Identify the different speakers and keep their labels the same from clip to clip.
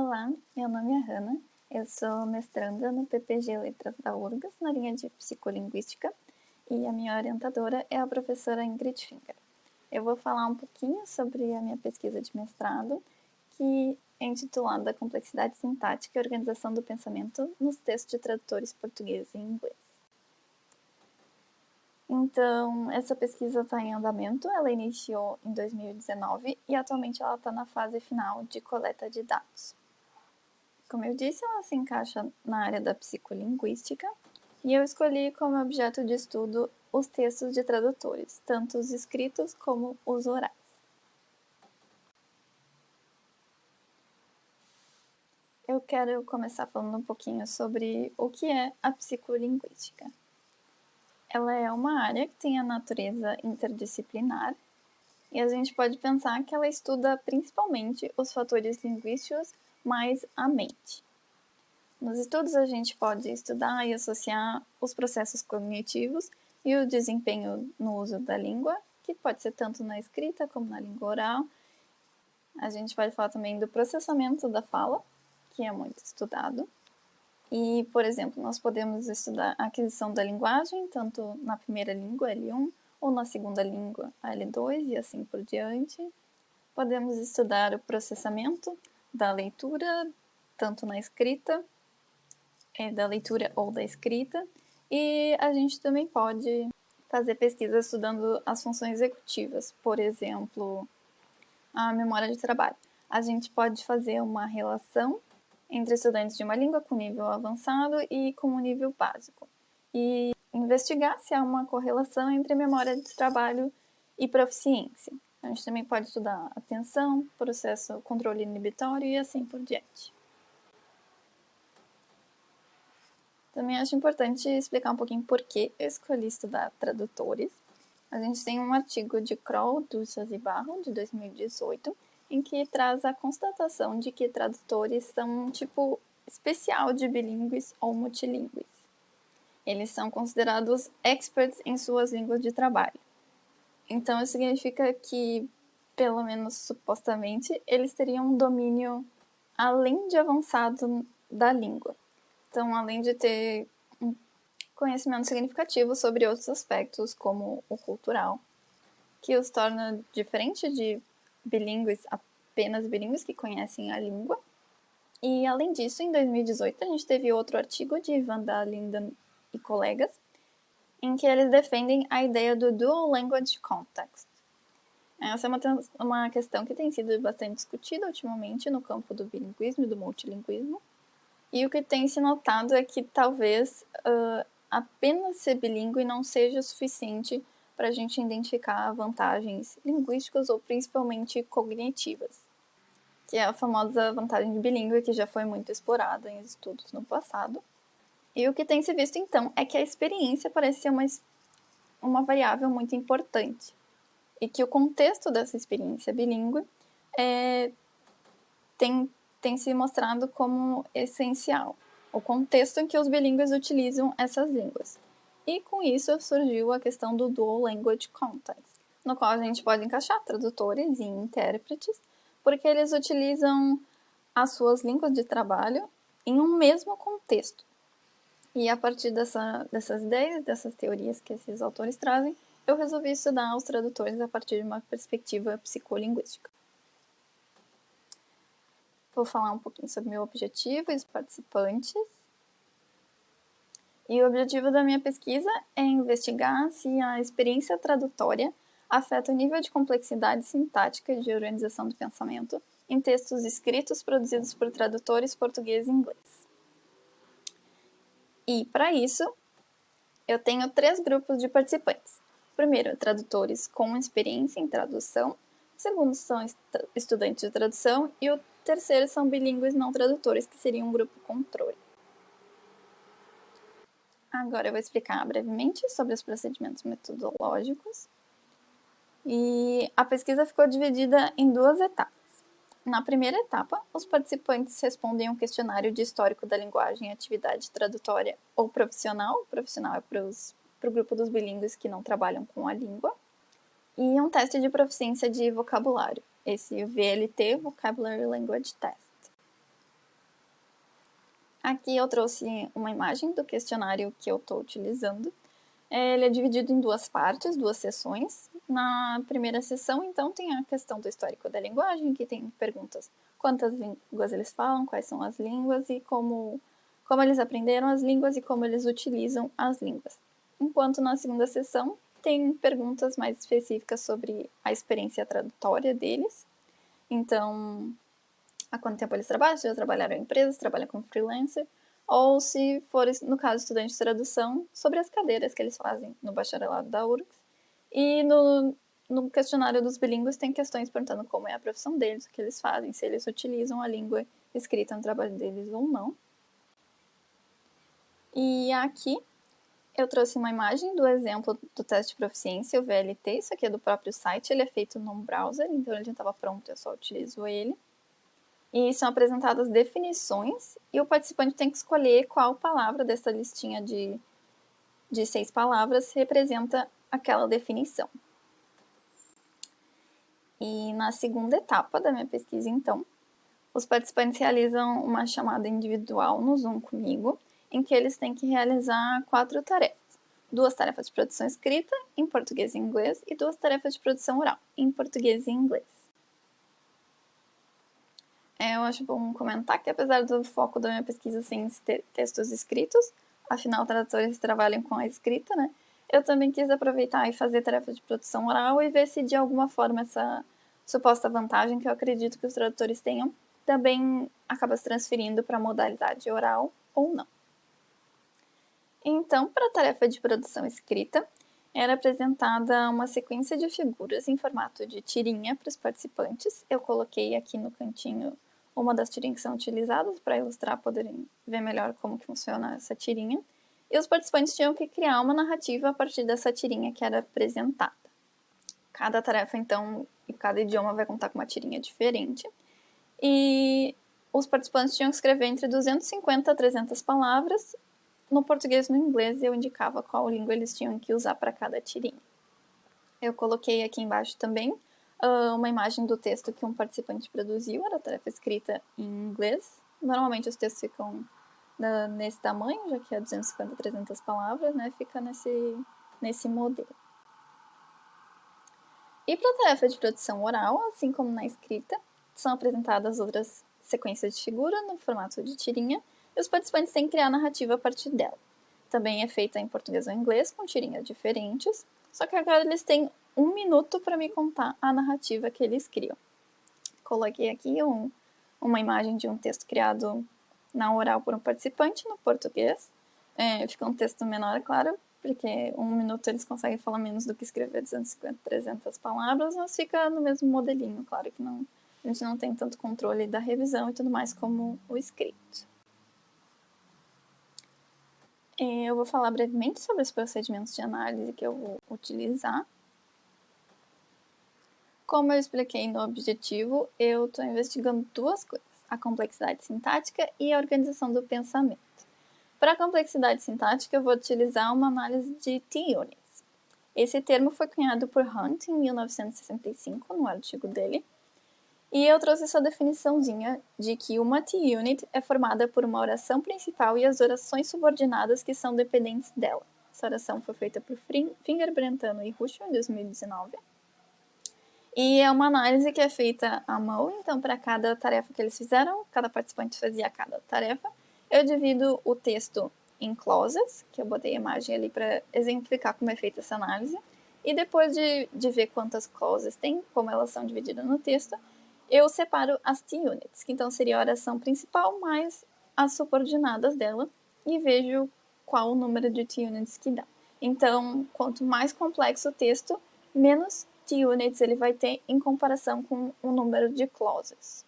Speaker 1: Olá, meu nome é Hannah, eu sou mestranda no PPG Letras da URGS, na linha de Psicolinguística, e a minha orientadora é a professora Ingrid Finger. Eu vou falar um pouquinho sobre a minha pesquisa de mestrado, que é intitulada Complexidade Sintática e Organização do Pensamento nos Textos de Tradutores Portugueses e Inglês. Então, essa pesquisa está em andamento, ela iniciou em 2019 e atualmente ela está na fase final de coleta de dados. Como eu disse, ela se encaixa na área da psicolinguística e eu escolhi como objeto de estudo os textos de tradutores, tanto os escritos como os orais. Eu quero começar falando um pouquinho sobre o que é a psicolinguística. Ela é uma área que tem a natureza interdisciplinar e a gente pode pensar que ela estuda principalmente os fatores linguísticos mais a mente. Nos estudos, a gente pode estudar e associar os processos cognitivos e o desempenho no uso da língua, que pode ser tanto na escrita como na língua oral. A gente pode falar também do processamento da fala, que é muito estudado. E, por exemplo, nós podemos estudar a aquisição da linguagem, tanto na primeira língua, L1, ou na segunda língua, L2, e assim por diante. Podemos estudar o processamento da leitura, tanto na escrita, da leitura ou da escrita, e a gente também pode fazer pesquisa estudando as funções executivas, por exemplo, a memória de trabalho. A gente pode fazer uma relação entre estudantes de uma língua com nível avançado e com um nível básico, e investigar se há uma correlação entre memória de trabalho e proficiência. A gente também pode estudar atenção, processo controle inibitório e assim por diante. Também acho importante explicar um pouquinho por que eu escolhi estudar tradutores. A gente tem um artigo de Kroll, Dussas e Barro, de 2018, em que traz a constatação de que tradutores são um tipo especial de bilíngues ou multilíngues. Eles são considerados experts em suas línguas de trabalho. Então, isso significa que, pelo menos supostamente, eles teriam um domínio além de avançado da língua. Então, além de ter um conhecimento significativo sobre outros aspectos, como o cultural, que os torna diferente de bilíngues, apenas bilíngues que conhecem a língua. E, além disso, em 2018, a gente teve outro artigo de Vanda Linden e colegas, em que eles defendem a ideia do Dual Language Context. Essa é uma questão que tem sido bastante discutida ultimamente no campo do bilinguismo e do multilinguismo. E o que tem se notado é que talvez apenas ser bilíngue não seja suficiente para a gente identificar vantagens linguísticas ou principalmente cognitivas, que é a famosa vantagem de bilíngue que já foi muito explorada em estudos no passado. E o que tem se visto então é que a experiência parece ser uma variável muito importante e que o contexto dessa experiência bilíngue tem se mostrado como essencial, o contexto em que os bilíngues utilizam essas línguas. E com isso surgiu a questão do Dual Language Context, no qual a gente pode encaixar tradutores e intérpretes, porque eles utilizam as suas línguas de trabalho em um mesmo contexto. E a partir dessas ideias, dessas teorias que esses autores trazem, eu resolvi estudar os tradutores a partir de uma perspectiva psicolinguística. Vou falar um pouquinho sobre meu objetivo e os participantes. E o objetivo da minha pesquisa é investigar se a experiência tradutória afeta o nível de complexidade sintática e de organização do pensamento em textos escritos produzidos por tradutores português e inglês. E, para isso, eu tenho 3 grupos de participantes. Primeiro, tradutores com experiência em tradução. O segundo são estudantes de tradução. E o terceiro são bilíngues não tradutores, que seria um grupo controle. Agora eu vou explicar brevemente sobre os procedimentos metodológicos. E a pesquisa ficou dividida em 2 etapas. Na primeira etapa, os participantes respondem um questionário de histórico da linguagem e atividade tradutória ou profissional. O profissional é para o grupo dos bilíngues que não trabalham com a língua. E um teste de proficiência de vocabulário, esse VLT, Vocabulary Language Test. Aqui eu trouxe uma imagem do questionário que eu estou utilizando. Ele é dividido em duas partes, duas sessões. Na primeira sessão, então, tem a questão do histórico da linguagem, que tem perguntas: quantas línguas eles falam, quais são as línguas e como eles aprenderam as línguas e como eles utilizam as línguas. Enquanto na segunda sessão tem perguntas mais específicas sobre a experiência tradutória deles. Então, há quanto tempo eles trabalham, se já trabalharam em empresas, trabalham como freelancer, ou se for, no caso, estudante de tradução, sobre as cadeiras que eles fazem no bacharelado da URGS. E no questionário dos bilíngues tem questões perguntando como é a profissão deles, o que eles fazem, se eles utilizam a língua escrita no trabalho deles ou não. E aqui eu trouxe uma imagem do exemplo do teste de proficiência, o VLT. Isso aqui é do próprio site, ele é feito num browser, então ele já estava pronto, eu só utilizo ele. E são apresentadas definições, e o participante tem que escolher qual palavra dessa listinha de 6 palavras representa aquela definição. E na segunda etapa da minha pesquisa, então, os participantes realizam uma chamada individual no Zoom comigo, em que eles têm que realizar 4 tarefas. 2 tarefas de produção escrita, em português e inglês, e 2 tarefas de produção oral, em português e inglês. Eu acho bom comentar que, apesar do foco da minha pesquisa ser textos escritos, afinal, tradutores trabalham com a escrita, né? Eu também quis aproveitar e fazer tarefas de produção oral e ver se, de alguma forma, essa suposta vantagem que eu acredito que os tradutores tenham também acaba se transferindo para a modalidade oral ou não. Então, para a tarefa de produção escrita, era apresentada uma sequência de figuras em formato de tirinha para os participantes. Eu coloquei aqui no cantinho uma das tirinhas que são utilizadas para ilustrar, poderem ver melhor como que funciona essa tirinha. E os participantes tinham que criar uma narrativa a partir dessa tirinha que era apresentada. Cada tarefa, então, e cada idioma vai contar com uma tirinha diferente. E os participantes tinham que escrever entre 250 a 300 palavras. No português e no inglês eu indicava qual língua eles tinham que usar para cada tirinha. Eu coloquei aqui embaixo também uma imagem do texto que um participante produziu, era tarefa escrita em inglês. Normalmente os textos ficam nesse tamanho, já que é 250 a 300 palavras, né? Fica nesse modelo. E para a tarefa de produção oral, assim como na escrita, são apresentadas outras sequências de figura no formato de tirinha, e os participantes têm que criar a narrativa a partir dela. Também é feita em português ou inglês, com tirinhas diferentes, só que agora eles têm 1 minuto para me contar a narrativa que eles criam. Coloquei aqui uma imagem de um texto criado na oral por um participante no português. Fica um texto menor, claro, porque 1 minuto eles conseguem falar menos do que escrever 250, 300 palavras, mas fica no mesmo modelinho, claro que não, a gente não tem tanto controle da revisão e tudo mais como o escrito. Eu vou falar brevemente sobre os procedimentos de análise que eu vou utilizar. Como eu expliquei no objetivo, eu estou investigando 2 coisas: a complexidade sintática e a organização do pensamento. Para a complexidade sintática, eu vou utilizar uma análise de T-Units. Esse termo foi cunhado por Hunt em 1965, no artigo dele, e eu trouxe essa definiçãozinha de que uma T-Unit é formada por uma oração principal e as orações subordinadas que são dependentes dela. Essa oração foi feita por Finger, Brentano e Ruschel em 2019. E é uma análise que é feita à mão, então para cada tarefa que eles fizeram, cada participante fazia cada tarefa. Eu divido o texto em clauses, que eu botei a imagem ali para exemplificar como é feita essa análise. E depois de ver quantas clauses tem, como elas são divididas no texto, eu separo as T-Units, que então seria a oração principal mais as subordinadas dela, e vejo qual o número de T-Units que dá. Então, quanto mais complexo o texto, menos T-Units ele vai ter em comparação com o número de clauses.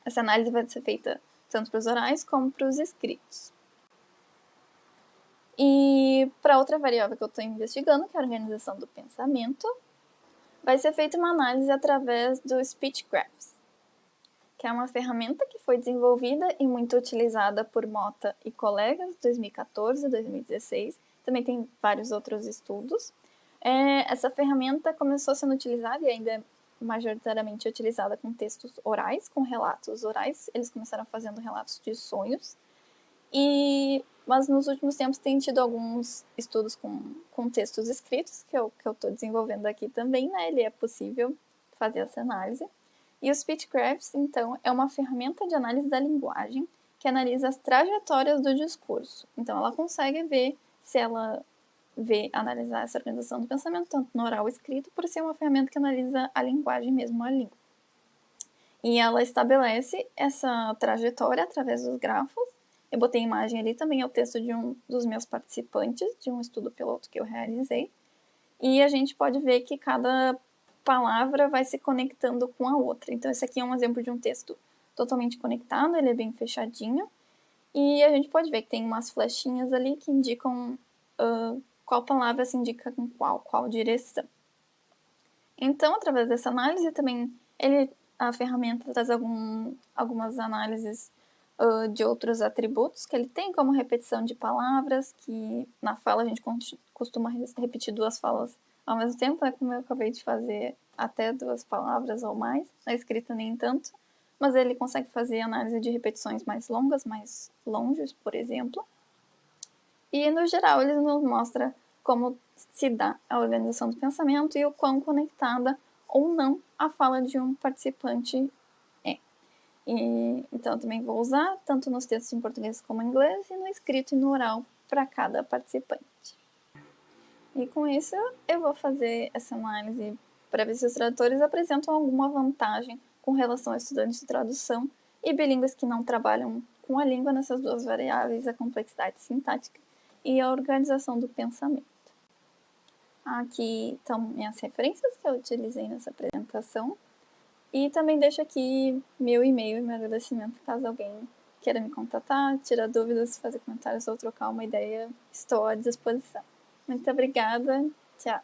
Speaker 1: Essa análise vai ser feita tanto para os orais como para os escritos. E para outra variável que eu estou investigando, que é a organização do pensamento, vai ser feita uma análise através do Speech Graphs, que é uma ferramenta que foi desenvolvida e muito utilizada por Mota e colegas em 2014 e 2016. Também tem vários outros estudos. Essa ferramenta começou sendo utilizada e ainda é majoritariamente utilizada com textos orais, com relatos orais. Eles começaram fazendo relatos de sonhos. Mas nos últimos tempos tem tido alguns estudos com textos escritos, que eu estou desenvolvendo aqui também, né? Ele é possível fazer essa análise. E o Speechcraft, então, é uma ferramenta de análise da linguagem que analisa as trajetórias do discurso. Então, ela consegue ver se ela analisar essa organização do pensamento, tanto no oral ou escrito, por ser uma ferramenta que analisa a linguagem mesmo, a língua. E ela estabelece essa trajetória através dos grafos. Eu botei imagem ali também, é o texto de um dos meus participantes, de um estudo piloto que eu realizei. E a gente pode ver que cada palavra vai se conectando com a outra. Então, esse aqui é um exemplo de um texto totalmente conectado, ele é bem fechadinho. E a gente pode ver que tem umas flechinhas ali que indicam qual palavra se indica com qual direção. Então, através dessa análise também, a ferramenta traz algumas análises de outros atributos que ele tem, como repetição de palavras, que na fala a gente costuma repetir duas falas ao mesmo tempo, né, como eu acabei de fazer, até duas palavras ou mais, na escrita nem tanto, mas ele consegue fazer análise de repetições mais longas, mais longes, por exemplo. E, no geral, ele nos mostra como se dá a organização do pensamento e o quão conectada ou não a fala de um participante é. Então, eu também vou usar tanto nos textos em português como em inglês e no escrito e no oral para cada participante. E com isso, eu vou fazer essa análise para ver se os tradutores apresentam alguma vantagem com relação a estudantes de tradução e bilíngues que não trabalham com a língua nessas duas variáveis, a complexidade sintática e a organização do pensamento. Aqui estão minhas referências que eu utilizei nessa apresentação. E também deixo aqui meu e-mail e meu agradecimento caso alguém queira me contatar, tirar dúvidas, fazer comentários ou trocar uma ideia. Estou à disposição. Muito obrigada. Tchau.